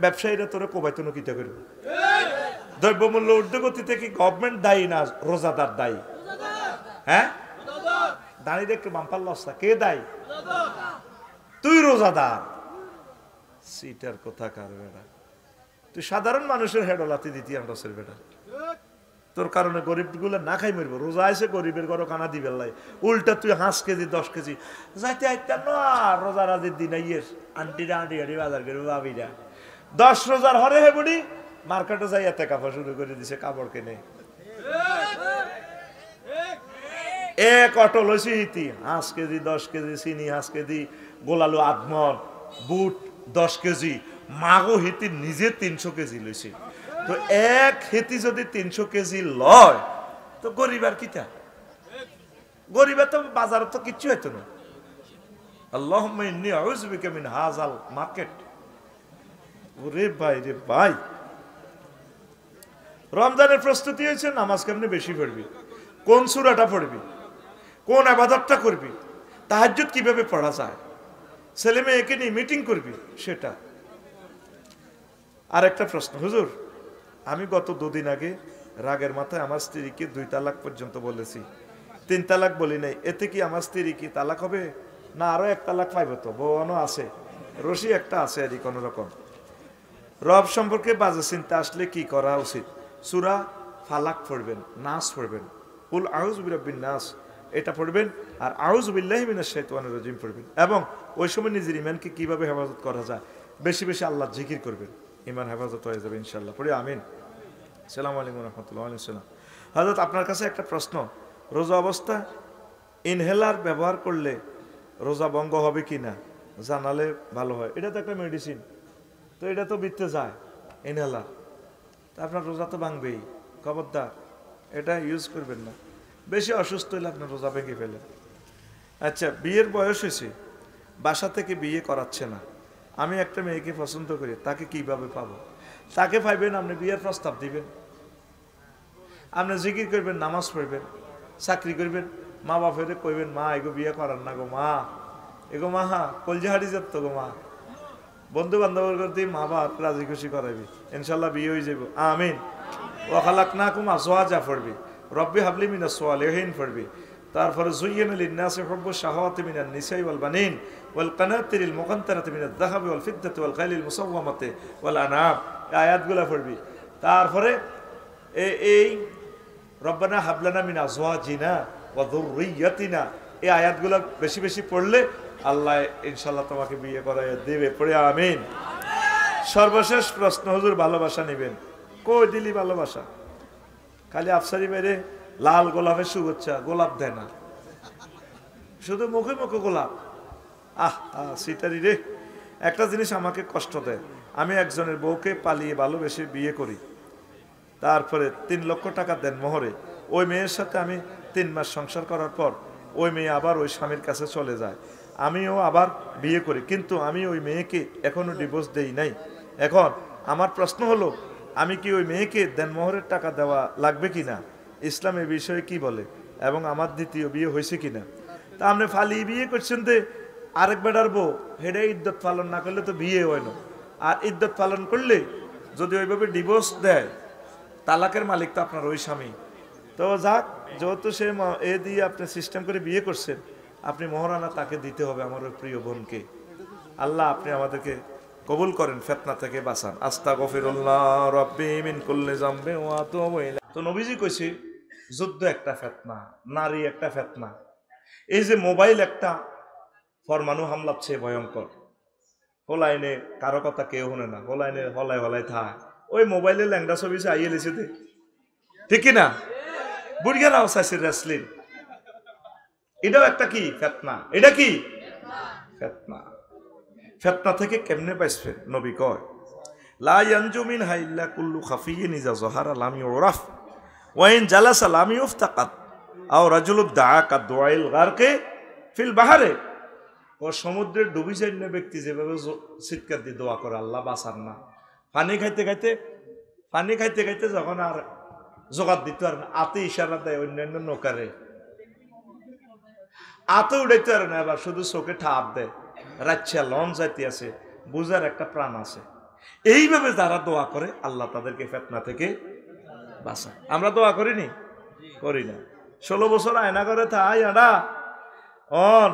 ব্যবসায়ীরা তোরা কোবাইতো না, কিতা করবে? দ্রব্যমূল্য ঊর্ধ্বগতিতে কি গভর্নমেন্ট দায়ী না রোজাদার দায়ী? হ্যাঁ, দাঁড়িয়ে একটু বাম্পার লস্তা, কে দায়ী? তুই রোজাদার, সিটার কথা কার বেড়া, তুই সাধারণ মানুষের হেডলাতি দিতি আমরা সের বেড়া, তোর কারণে গরিব গুলো না খাই মরবো, রোজা আছে গরিবের ঘরে কানা দিবে লাই, উল্টা তুই 5 কেজি 10 কেজি যাইতে আইতাম না, রোজা রাজির দিন আইয়ের আন্টিরা আন্টি আন্টি বাজার করবে বাবিরা 10 রোজার হরে হে বুড়ি মার্কেটে যাই এতে কাপড় শুরু করে দিছে, কাপড় কেনে এক অটো লইছি হিতি 5 কেজি 10 কেজি চিনি 5 কেজি, গোলালু আদমন বুট 10 কেজি, মাগো হিতি নিজে 300 কেজি লইছি। তো এক হেতি যদি 300 কেজি লয় তো গরিবার কিটা? গরিবার তো বাজারে তো কিচ্ছু হইতো না। আল্লাহুম্মা ইন্নী আউযু বিকা মিন হাযাল মার্কেট। ওরে ভাই রে ভাই, রমজানের প্রস্তুতি হয়েছে, নামাজ কেমনে বেশি পড়বি, কোন সূরাটা পড়বি, কোন ইবাদতটা করবি, তাহাজ্জুদ কিভাবে পড়া যায়, ছেলে মেয়েকে নিয়ে মিটিং করবি সেটা। আর একটা প্রশ্ন, হুজুর আমি গত 2 দিন আগে রাগের মাথায় আমার স্ত্রীকে 2 তালাক পর্যন্ত বলেছি, 3 তালাক বলি নাই, এতে কি আমার স্ত্রী কি তালাক হবে না আরো 1 তালাক পাইব? তো বউনও আছে, রশি একটা আছে আর কোন রকম। রব সম্পর্কে বাজে চিন্তা আসলে কি করা উচিত? সূরা ফালাক পড়বেন, নাস পড়বেন, কুল আউযু বিরাব্বিন নাস এটা পড়বেন, আর আউযু বিল্লাহি মিনাশ শাইতানির রাজিম পড়বেন, এবং ওই সময় নিজের ইমানকে কিভাবে হেফাজত করা যায় বেশি বেশি আল্লাহর জিকির করবেন, ইমান হেফাজত হয়ে যাবে ইনশাআল্লাহ। পড়ি আমিন। আসসালামু আলাইকুম ওয়া রাহমাতুল্লাহি ওয়া সালাম। হযরত আপনার কাছে একটা প্রশ্ন, রোজা অবস্থা ইনহেলার ব্যবহার করলে রোজা ভঙ্গ হবে কিনা জানালে ভালো হয়। এটা তো একটা মেডিসিন, তো এটা তো বিতে যায় ইনহেলার, তা আপনার রোজা তো ভাঙবেই, খবরদার এটা ইউজ করবেন না। বেশি অসুস্থ হলে আপনার রোজা ভেঙে ফেলেন। আচ্ছা, বিয়ের বয়স হয়েছে, বাসা থেকে বিয়ে করাচ্ছে না, আমি একটা মেয়েকে পছন্দ করি, তাকে কিভাবে পাবো? তাকে পাইবেন, আপনি বিয়ের প্রস্তাব দিবেন, আপনি জিকির করবেন, নামাজ পড়বেন, চাকরি করবেন, মা বাপের কইবেন মা এগো বিয়ে করার না গো মা, এগো মা কলজাহারি যাত গো মা, বন্ধু বান্ধবের করতে মা বাপ রাজি খুশি করাবি, ইনশাল্লাহ বিয়ে হয়ে যাব। আমিন। ওয়া খালাকনাকুম আজওয়াজা পড়বি, রব্বি হাবলি মিনাস সালিহিন পড়বি, তারপরে যুয়্যিনা লিন-নাসি হুব্বু শাহাওয়াতি মিনান নিসাই ওয়াল বানিন ওয়াল কানাতিরিল মুকান্তারাতি মিনাদ যাহাবি ওয়াল ফিদ্দাতি ওয়াল খাইলিল মুসাওয়ামাতি ওয়াল আনআম, আয়াতগুলো পড়বি। তারপরে এই রব্বানা হাবলানা মিন আজওয়াজিনা ওয়া যুররিয়াতিনা, এই আয়াতগুলো বেশি বেশি পড়লে আল্লাহ ইনশাআল্লাহ তোমাকে বিয়ে করাইয়া দেবে। পড়ে আমিন। সর্বশেষ প্রশ্ন, হুজুর ভালোবাসা নেবেন, কই দিলি ভালোবাসা? খালি আফসারি মেরে লাল গোলাপের শুভেচ্ছা, গোলাপ দেয় না, শুধু মুখে মুখে গোলাপ। সিটারি রে। একটা জিনিস আমাকে কষ্ট দেয়, আমি একজনের বউকে পালিয়ে ভালোবেসে বিয়ে করি, তারপরে 3 লক্ষ টাকা দেন মোহরে। ওই মেয়ের সাথে আমি 3 মাস সংসার করার পর ওই মেয়ে আবার ওই স্বামীর কাছে চলে যায়, আমিও আবার বিয়ে করি, কিন্তু আমি ওই মেয়েকে এখনো ডিভোর্স দেই নাই। এখন আমার প্রশ্ন হলো, আমি কি ওই মেয়েকে দেনমোহরের টাকা দেওয়া লাগবে কিনা, ইসলাম এ বিষয়ে কি বলে, এবং আমার দ্বিতীয় বিয়ে হয়েছে কিনা? তা আপনি ফালিয়ে বিয়ে করছেন, তো আরেক বেটার বউ, হেডে ইদ্যত পালন না করলে তো বিয়ে হয় না। আর ইদ্যত পালন করলে যদি ওইভাবে ডিভোর্স দেয়, তালাকের মালিক তো আপনার ওই স্বামী। তো যাক, যেহেতু সে এ দিয়ে আপনি সিস্টেম করে বিয়ে করছেন, আপনি মোহরানা তাকে দিতে হবে, আমার ওই প্রিয় বোনকে। আল্লাহ আপনি আমাদেরকে কবুল করেন, ফিতনা থেকে বাঁচান। আস্তাগফিরুল্লাহ রাব্বি মিন কুল্লি যামবি ওয়া আতুবু ইলাইহি। তো নবীজি কইছে যুদ্ধ একটা ফিতনা, নারী একটা ফিতনা, এই যে মোবাইল একটা পরমাণু হামলার চেয়ে ভয়ঙ্কর। হলাইনে কারো কথা কেউ শুনে না, হলাইনে হলাই হলাই থাক, ওই মোবাইলে ল্যাংড়া ছবি আইয়ে লেছে দে, ঠিক না? বুড়িয়ারাও চাইছে রেসলিং, এটাও একটা কি ফিতনা। এটা কি ফিতনা? ফিতনা থেকে কেমনে বাঁচবেন? নবী কয়, লা ইয়ানজু মিনহা ইল্লা কুল্লু খাফিয়্যিন ইযা যাহারা লাম ইউরাফ ওয়া ইন জালাসা লাম ইফতাকাত আও রাজুলুদ দাআ কা দুআইল গারকে ফিল বাহরে। ও সমুদ্রের ডুবি যায় না ব্যক্তি যেভাবে চিৎকার দিয়ে দোয়া করে, আল্লাহ বাঁচান না। পানি খাইতে খাইতে যখন আর জোগাড় দিতে পারে না, আতে ইশারা দেয় অন্যান্য নৌকারে, আতে উড়াইতে পারে না, এবার শুধু চোখে ঠাপ দেয়, রাচ্ছা লঞ্চ যাইতে আছে, বুঝার একটা প্রাণ আছে। এইভাবে যারা দোয়া করে, আল্লাহ তাদেরকে ফিতনা থেকে বাঁচায়। আমরা দোয়া করিনি? করি না। 16 বছর আয়না করে থাই আডা অন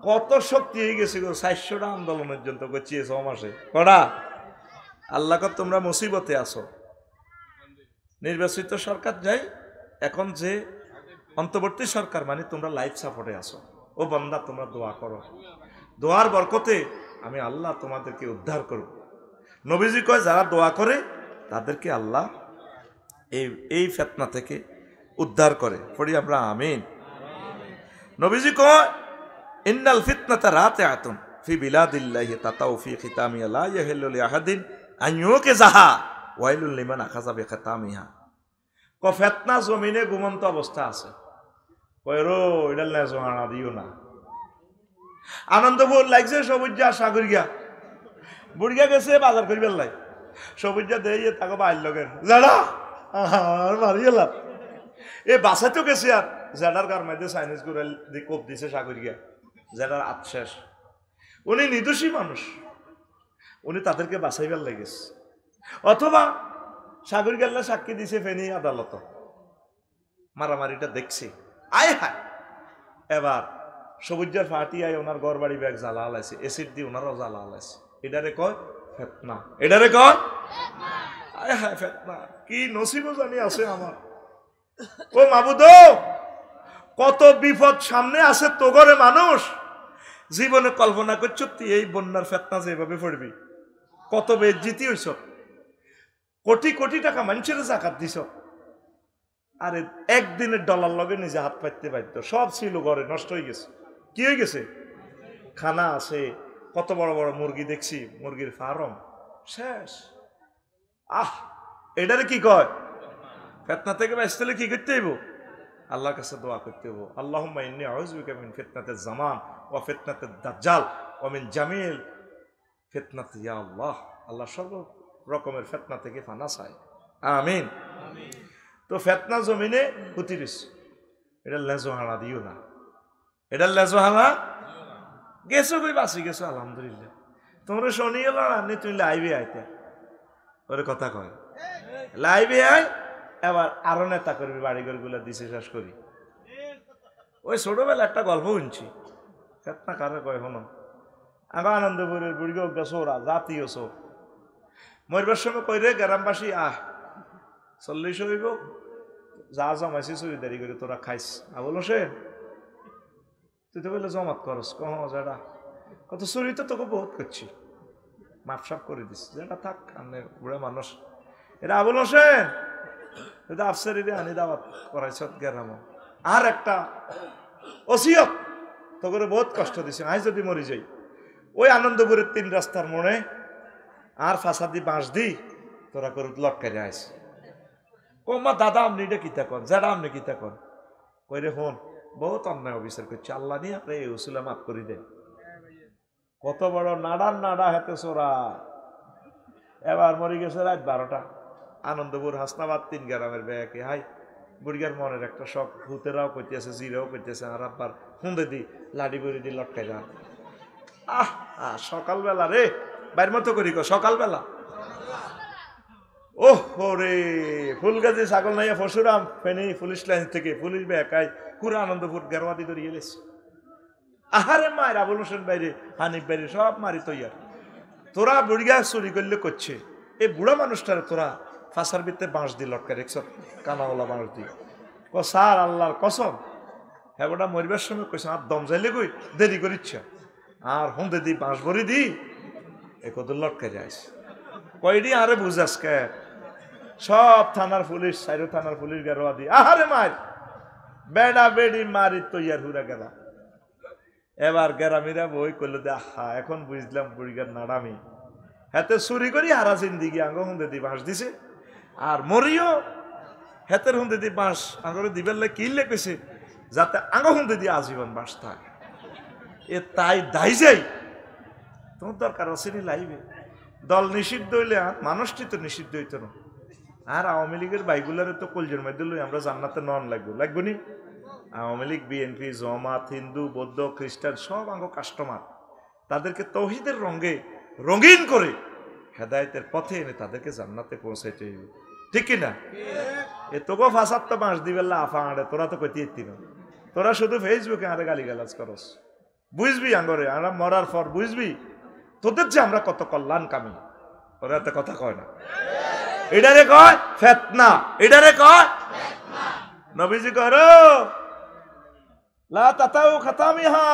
কত শক্তি হয়ে গেছে গো, 400টা আন্দোলনের জন্য করছি 6 মাসে কড়া। আল্লাহ কর তোমরা মুসিবতে আসো। নির্বাচিত সরকার যাই, এখন যে অন্তর্বর্তী সরকার, মানে তোমরা লাইফ সাপোর্টে আসো। ও বান্দা, তোমরা দোয়া করো, দোয়ার বরকতে আমি আল্লাহ তোমাদেরকে উদ্ধার করব। নবীজি কয়, যারা দোয়া করে তাদেরকে আল্লাহ এই ফিতনা থেকে উদ্ধার করে। পড়ি আমরা আমিন। নবীজি কয়, ইন্নাল ফিতনাতা রাতিআতুন ফি বিলাদিল্লাহি তাতাউ ফি খিতামিহা লা ইয়াহিল্লু লিআহাদিন আন ইউকিযাহা ওয়াইলুল লিমান আখাযা বিখিতামিহা। ক ফিতনা জমিনে ঘুমন্ত অবস্থা আছে, কয় রো এটা লেজোয়ানা দিও না। আনন্দপুর লাগছে সবুজা সাগরিয়া, বুড়িয়া গেছে বাজার করিবার লাই, সবুজা দেয় তাকে বাইর লগের যারা আর মারি গেলাম। এ বাসাতেও গেছে, আর জেডার কার মধ্যে চাইনিজ করে কোপ দিছে সাগরিয়া, জেডার আত্মশেষ। উনি নির্দোষী মানুষ, উনি তাদেরকে বাঁচাইবার লেগেছে। অথবা সাগরিয়াল্লা সাক্ষী দিছে ফেনী আদালত, মারামারিটা দেখছি, আয় হায়। এবার সবুজার ফাটি আয় ওনার ঘর বাড়ি ব্যাগ জ্বালা হালাইছে, এসিড দিয়ে ওনারাও জ্বালা হালাইছে। এটারে কয় ফিতনা, এটারে কয় আয় হায় ফিতনা। কি নসিব জানি আছে আমার। ও মাবুদ, কত বিপদ সামনে আছে তো ঘরে মানুষ, জীবনে কল্পনা করছো তুই এই বন্যার ফিতনা যেভাবে পড়বি, কত বেজ্জিতি হইছ, কোটি কোটি টাকা মানুষের জাকাত দিছ, আরে একদিনের ডলার লগে নিজে হাত পাইতে পারতো, সব ছিল ঘরে, নষ্ট হয়ে গেছে। কি হয়ে গেছে? খানা আছে, কত বড় বড় মুরগি দেখছি, মুরগির ফার্ম শেষ। এটারে কি কয় ফিতনা থেকে বাঁচতে হলে কি করতে হইব? আল্লাহর কাছে দোয়া করতে হইব, আল্লাহুম্মা ইন্নী আউযু বিকা মিন ফিতনাতিজ জামান ওয়া ফিতনাতিদ দাজ্জাল ওয়া মিন জামিল ফিতনাতি ইয়া আল্লাহ। আল্লাহ সর্ব রকমের ফিতনা থেকে পানা চাই, আমিন। তো ফিতনা জমিনে হুতিরিস, এটা লেজো হানা দিও না, এটা লেজো হানা। গেছো কই বাঁচি গেছো আলহামদুলিল্লাহ। তোমরা শনি এলো না, তুমি লাইভে আইতে ওরে কথা কয়, লাইভে আয়। এবার আরো নেতা করবি, বাড়িঘর গুলা দিছে শেষ করি। ওই ছোটবেলা একটা গল্প শুনছি, ফিতনা কারে কয় হনো। আবার আনন্দপুরের বুড়ি সোরা জাতীয় চোর মরবার সময় কই রে গ্রামবাসী, 40 হইব, যা জমাইছি চুরিদারি করে তোরা খাইস। বলো সে তুই তো বললে জমাত করস, কহ যেটা কত চুরি তো তোকে বহুত করছি, মাপসাপ করে দিস, যেটা থাক, বুড়া মানুষ। এটা আবুল হোসেন আফসারিরে আনি দাওয়াত করাইছ গেরাম। আর একটা ওসিয়ত তো করে বহুত কষ্ট দিছে, আজ যদি মরি যাই ওই আনন্দপুরের 3 রাস্তার মোড়ে আর ফাঁসাদি বাঁশ দি তোরা করে লটকাই আইস। কমা দাদা আপনি এটা কিতা কন, যারা আপনি কিতা কন, কইরে হন বহুত অন্যায় অবিচার করছে, আল্লাহ নিয়ে আপনি এই উসুলা মাফ করি দেন। কত বড় নাডার নাডা হাতে সোরা। এবার মরি গেছে রাত 12টা। আনন্দপুর হাসনাবাদ 3 গ্রামের ব্যাকে হাই বুড়িয়ার মনের একটা শখ, ভূতেরাও কইতেছে, জিরাও কইতেছে, আর আব্বার হুঁদে দি লাডি বড়ি দি লটকাই যান। সকালবেলা রে বাইর মতো করি সকালবেলা। ওহ রে ফুলগাছি ছাগল নাইয়া ফসুরাম ফেনি পুলিশ লাইন থেকে পুলিশ বেকাই পুরো আনন্দপুর গেরওয়াদি ধরিয়ে গেছে। আহারে মায়ের আবুল হোসেন বাইরে, হানিফ বাইরে সব মারি তৈয়ার। তোরা বুড়িয়া চুরি করলে করছে, এই বুড়া মানুষটারে তোরা ফাঁসার ভিতরে বাঁশ দিয়ে লটকা রেখছ, কানাওয়ালা বাঁশ দিয়ে। স্যার আল্লাহর কসম, হ্যাঁ ওটা মরিবার সময় কইস আর দম যাইলে কই দেরি করিচ্ছ, আর হুঁদে দি বাঁশ ভরি দি এ কত লটকা যাইস। কয়ডি আরে বুঝাস কে, সব থানার পুলিশ, 4 থানার পুলিশ গেরোয়া দি। আহারে মার বেড়া বেড়ি মারি তৈয়ার হুরা গেলা। এবার গেরামিরা বই করলো দে, আহা এখন বুঝলাম বুড়িগার নাড়ামি, হাতে চুরি করি হারা জিন্দিগি আঙ্গ হুঁদে দি বাঁশ দিছে, আর মরিও হেতের হুঁদে দি বাঁশ আঙ্গরে দিবেলে কিনলে কইছে যাতে আঙ্গ হুঁদে দি আজীবন বাঁশ থাক। এ তাই দাই যাই তোমার দরকার আসেনি লাইবে। দল নিষিদ্ধ হইলে আর মানুষটি তো নিষিদ্ধ হইতো না। আর আওয়ামী লীগের বাইগুলারে তো কলজের মধ্যে লই আমরা জান্নাতে নন লাগবো নি। আওয়ামী লীগ, বিএনপি, জামাত, হিন্দু, বৌদ্ধ, খ্রিস্টান সব আঙ্গ কাস্টমার। তাদেরকে তৌহিদের রঙে রঙিন করে হেদায়েতের পথে এনে তাদেরকে জান্নাতে পৌঁছাইতে হইবে, ঠিক কিনা? এ তোকে ফাঁসার তো বাঁশ দিবেল্লা আফা আড়ে, তোরা তো কইতে ইতি না, তোরা শুধু ফেসবুকে আরে গালি গালাজ করস। বুঝবি আঙ্গরে আমরা মরার পর বুঝবি তোদের যে আমরা কত কল্যাণ কামি। ওরা এত কথা কয় না, এটারে কয় ফেতনা, এটারে কয় নবীজি করো লা তাতাউ খাতামিহা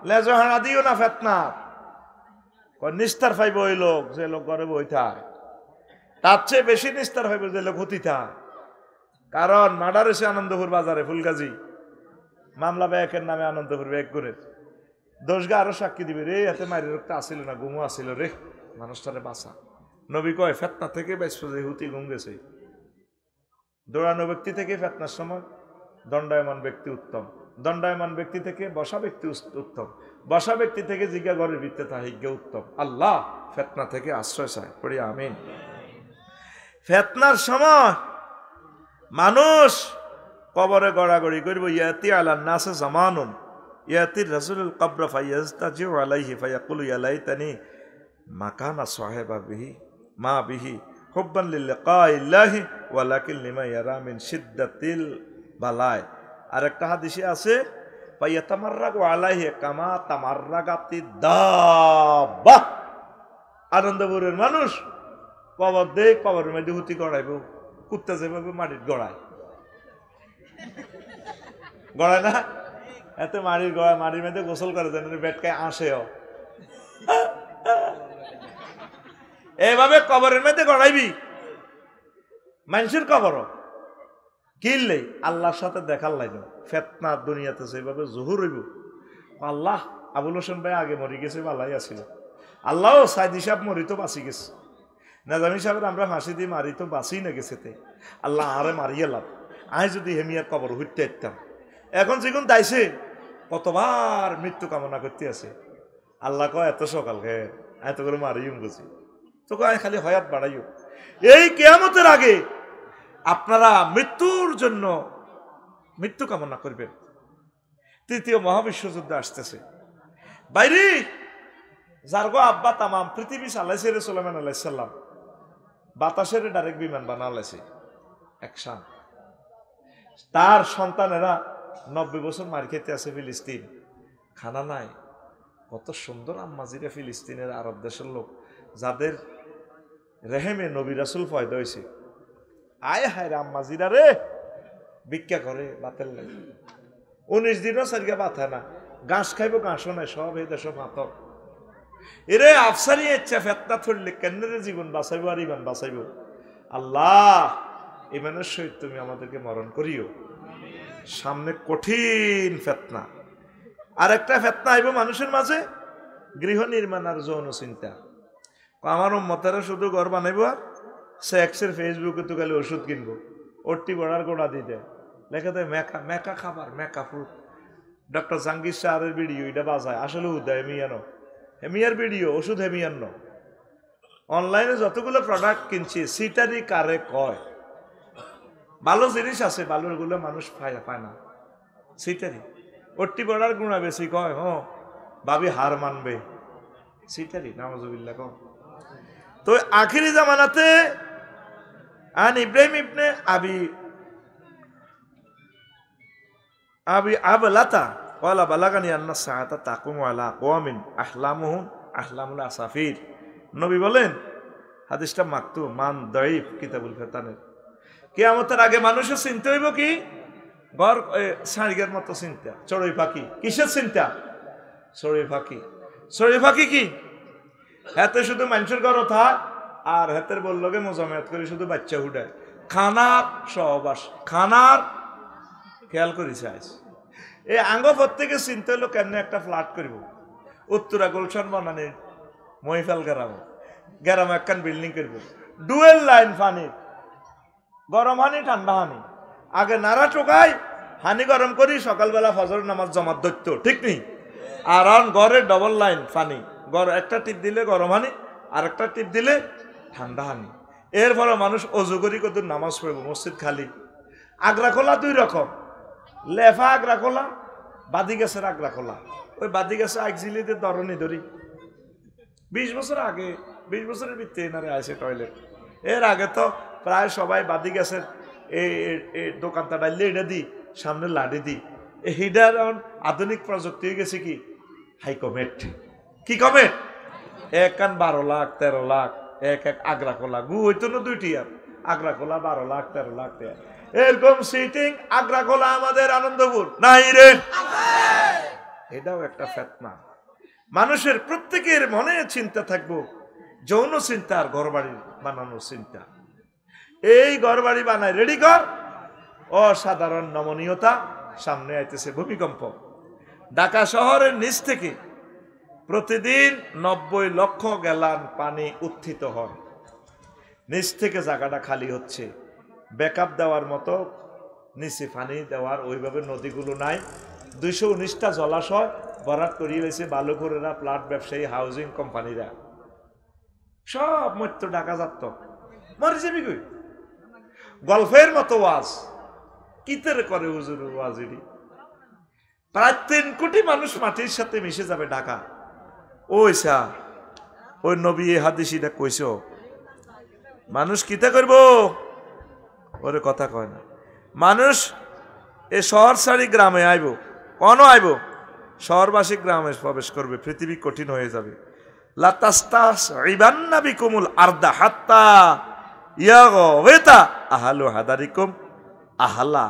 লেজহানা দিও না ফেতনা। কয় নিস্তার পাইব ওই লোক যে লোক ঘরে বই থাকে, তার চেয়ে বেশি নিস্তার পাইব যে লোক হতি থাকে। কারণ মার্ডার হয়েছে আনন্দপুর বাজারে, ফুলগাজী মামলা ব্যাকের নামে আনন্দপুর ব্যাগ করে দোষগা আরো সাক্ষী দিবে রে, এতে মায়ের রোগটা আসিল না, গুমো আসিল রে, মানুষটারে বাঁচা। নবী কয় ফেতনা থেকে বেসবে যে হুতি গুম গেছে। দৌড়ানো ব্যক্তি থেকে ফেতনার সময় দণ্ডায়মান ব্যক্তি উত্তম, দণ্ডায়মান ব্যক্তি থেকে বসা ব্যক্তি উত্তম, বসা ব্যক্তি থেকে জিজ্ঞা ঘরের ভিত্তে তাহিজ্ঞ উত্তম। আল্লাহ ফেতনা থেকে আশ্রয় চায়, পড়ি আমিন। ফেতনার সময় মানুষ কবরে গড়াগড়ি করব। ইয়াতি আলা নাস জামানুন ইয়াতি রাসূলুল কবর ফায়াস্তাজিউ আলাইহি ফায়াকুলু ইয়া লাইতানি মাকানা সাহিবা বিহি মা বিহি হুব্বান লিল্লিকাইল্লাহি ওয়ালাকিন লিমা ইয়ারা মিন শিদ্দাতিল বালাই। আরেকটা হাদিসে আছে ফায়াতামাররাগু আলাইহি কামা তামাররাগাতি দাব্বা। আনন্দপুরের মানুষ কবর দেই, কবরের মধ্যে হুতি গড়াইব, কুত্তা যেভাবে মাটির গড়ায়, গড়ায় না, এত মাটির গড়ায়, মাটির মধ্যে গোসল করে দেন বেটকায় আসেও, এভাবে কবরের মধ্যে গড়াইবি। মানুষের কবর কিনলে আল্লাহর সাথে দেখার লাগবে। ফেতনা দুনিয়াতে সেভাবে জহুর হইব। আল্লাহ আবুল হোসেন ভাই আগে মরি গেছে, ভালাই আসিল। আল্লাহ সাইদি সাহেব মরি তো বাঁচি গেছে, নাজামি সাহেবের আমরা ফাঁসি দিয়ে মারি তো বাঁচি না গেছে। আল্লাহ আরে মারিয়ে লাভ, আমি যদি হেমিয়ার কবর হইতে ইতাম। এখন যেগুন দাইছে কতবার মৃত্যু কামনা করতে আছে। আল্লাহ কয় এত সকাল হে এত করে মারিও বুঝি, তো কয় খালি হয়াত বাড়াইও। এই কিয়ামতের আগে আপনারা মৃত্যুর জন্য মৃত্যু কামনা করবেন। তৃতীয় মহাবিশ্বযুদ্ধ আসতেছে। বাইরে যারগো আব্বা তামাম পৃথিবী চালাইছে রে সুলাইমান আলাইহিস সালাম, বাতাসের ডাইরেক্ট বিমান বানালাইছে একসান। তার সন্তানেরা 90 বছর মার খেতে আছে ফিলিস্তিন, খানা নাই। কত সুন্দর আম্মাজিরা ফিলিস্তিনের আরব দেশের লোক, যাদের রেহেমে নবী রাসূল পয়দা হয়েছে। আয় হায় রে আম্মাজিরা রে, ভিক্ষা করে বাতের লাগে 19 দিনও সারিয়া বাথা না, ঘাস খাইব ঘাসও নাই, সব এই দেশ মাতক। এরে আফসারি ইচ্ছা ফেতনা থরলে কেন জীবন বাঁচাইব আর ইমান বাঁচাইব। আল্লাহ ইমানের সহিত তুমি আমাদেরকে মরণ করিও। সামনে কঠিন ফিতনা, আর একটা ফিতনা আইব মানুষের মাঝে, গৃহ নির্মাণ আর যৌন চিন্তা। আমার উম্মতেরা শুধু ঘর বানাইব আর সেক্সের ফেসবুকে তো খালি ওষুধ কিনবো, ওটি বড়ার গোড়া দিয়ে দেয়, লেখা দেয় মেকা মেকা খাবার, মেকা ফুড। ডক্টর জাহাঙ্গীর শাহের ভিডিও এটা বাজায়, আসলে উদয় হেমিয়ানো, হেমিয়ার ভিডিও, ওষুধ হেমিয়ান ন। অনলাইনে যতগুলো প্রোডাক্ট কিনছি সিটারি কারে কয়, ভালো জিনিস আছে, ভালোগুলো মানুষ পায় না, সিটারি। ওটি বড়ার গুণা বেশি কয়, ভাবি হার মানবে, সিটারি, নাউজুবিল্লাহ কয়। তো আখিরি জামানাতে আন ইব্রাহিম ইবনে আবি আবলাতা ওয়ালা বালাগানি আন্না সাআতা তাকুমু আলা আকওয়ামিন আহলামুহুম আহলামুল আসাফির। নবী বলেন, হাদিসটা মাকতু মান দাইফ কিতাবুল ফিতানের, কিয়ামতের আগে মানুষের চিন্তা হইব কি ঘর সারিগের মতো চিন্তা, চড়ুই পাখি। কিসের চিন্তা? চড়ুই পাখি। চড়ুই পাখি কি? হাতে শুধু মানুষের ঘর থাক, আর হাতের বললগে মোজামেত করে শুধু বাচ্চা উঠায়, খানার সহবাস, খানার খেয়াল করেছে আজ। এই আঙ্গ প্রত্যেকে চিন্তা হলো কেমনে একটা ফ্ল্যাট করব, উত্তরা গুলশান বানানি মহিফাল গ্রাম একখান বিল্ডিং করব, ডুয়েল লাইন পানি, গরম হানি ঠান্ডা হানি, আগে নাড়া টোকাই হানি গরম করি, সকালবেলা ফজর নামাজ জমাত ধরত, ঠিক নেই? আর ঘরে ডবল লাইন পানি, একটা টিপ দিলে গরম হানি, আর একটা টিপ দিলে ঠান্ডা হানি। এর ফলে মানুষ অজু করি কত নামাজ পড়ব, মসজিদ খালি। আগ্রা খোলা দুই রকম, লেফা আগ্রা খোলা, বাদি গাছের আগ্রা খোলা। ওই বাদি গাছে একজিলিতে দরনি ধরি 20 বছর আগে, 20 বছরের ভিত্তি এনারে আছে টয়লেট। এর আগে তো প্রায় সবাই বাদি গাছের এই দোকানটা ডাইলে এটা দিই, সামনে লাড়ি দিই। এইটার আধুনিক প্রযুক্তি হয়ে গেছে কি হাই কমেট, কি কমেট, এক কান 12 লাখ 13 লাখ, এক আগ্রা খোলা গু হইতো না দুইটি, আর আগ্রা খোলা 12 লাখ 13 লাখ টাকা। এরকম সিটিং আগ্রা খোলা আমাদের আনন্দপুর নাই রে। এটাও একটা ফিতনা। মানুষের প্রত্যেকের মনে চিন্তা থাকবো যৌন চিন্তা আর ঘরবাড়ি বানানোর চিন্তা। এই ঘরবাড়ি বানায় রেডি কর, অসাধারণ নমনীয়তা সামনে আইতেছে। ভূমিকম্প, ঢাকা শহরের নিচ থেকে প্রতিদিন 90 লক্ষ গ্যালন পানি উত্থিত হয়, নিচ থেকে জায়গাটা খালি হচ্ছে। ব্যাকআপ দেওয়ার মতো নিচে পানি দেওয়ার ওইভাবে নদীগুলো নাই। 219টা জলাশয় বরাদ করিয়ে হয়েছে বালুঘরেরা, প্লাট ব্যবসায়ী, হাউজিং কোম্পানিরা, সব মৃত্যু ঢাকা যাত মরে যাবি কই। গল্পের মতো ওয়াজ কিতের করে হুজুর ওয়াজিরি, প্রায় 3 কোটি মানুষ মাটির সাথে মিশে যাবে ঢাকা। ওইসা ওই নবী হাদিসিটা কইছ, মানুষ কিতা করবো, ওরে কথা কয় না। মানুষ এ শহর ছাড়ি গ্রামে আইব, কোন আইব, শহরবাসী গ্রামে প্রবেশ করবে, পৃথিবী কঠিন হয়ে যাবে। লাতাস্তাসইবান্না বিকুমুল আরদা হাত্তা ইয়াগওয়াতা আহলু হাদারিকুম আহলা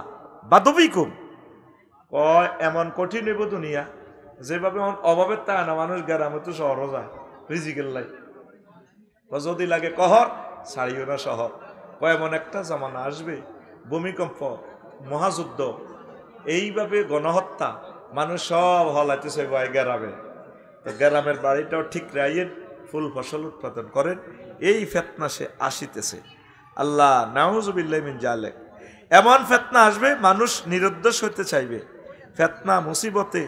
বাদবিকুম। কয় এমন কঠিন হইব দুনিয়া, যেভাবে অভাবের তা না মানুষ গ্রামে তো শহরও যায় রিজিকের লাই, যদি লাগে কহর ছাড়িও না শহর। কয় এমন একটা জামানা আসবে, ভূমিকম্প, মহাযুদ্ধ, এইভাবে গণহত্যা, মানুষ সব হলাইতেছে গ্রামে। তো গ্রামের বাড়িটাও ঠিক রাইয়ের, ফুল ফসল উৎপাদন করেন। এই ফিতনা সে আসিতেছে, আল্লাহ নাউযুবিল্লাহি মিন জালিক। এমন ফিতনা আসবে মানুষ নিরুদ্দেশ হইতে চাইবে। ফিতনা মুসিবতে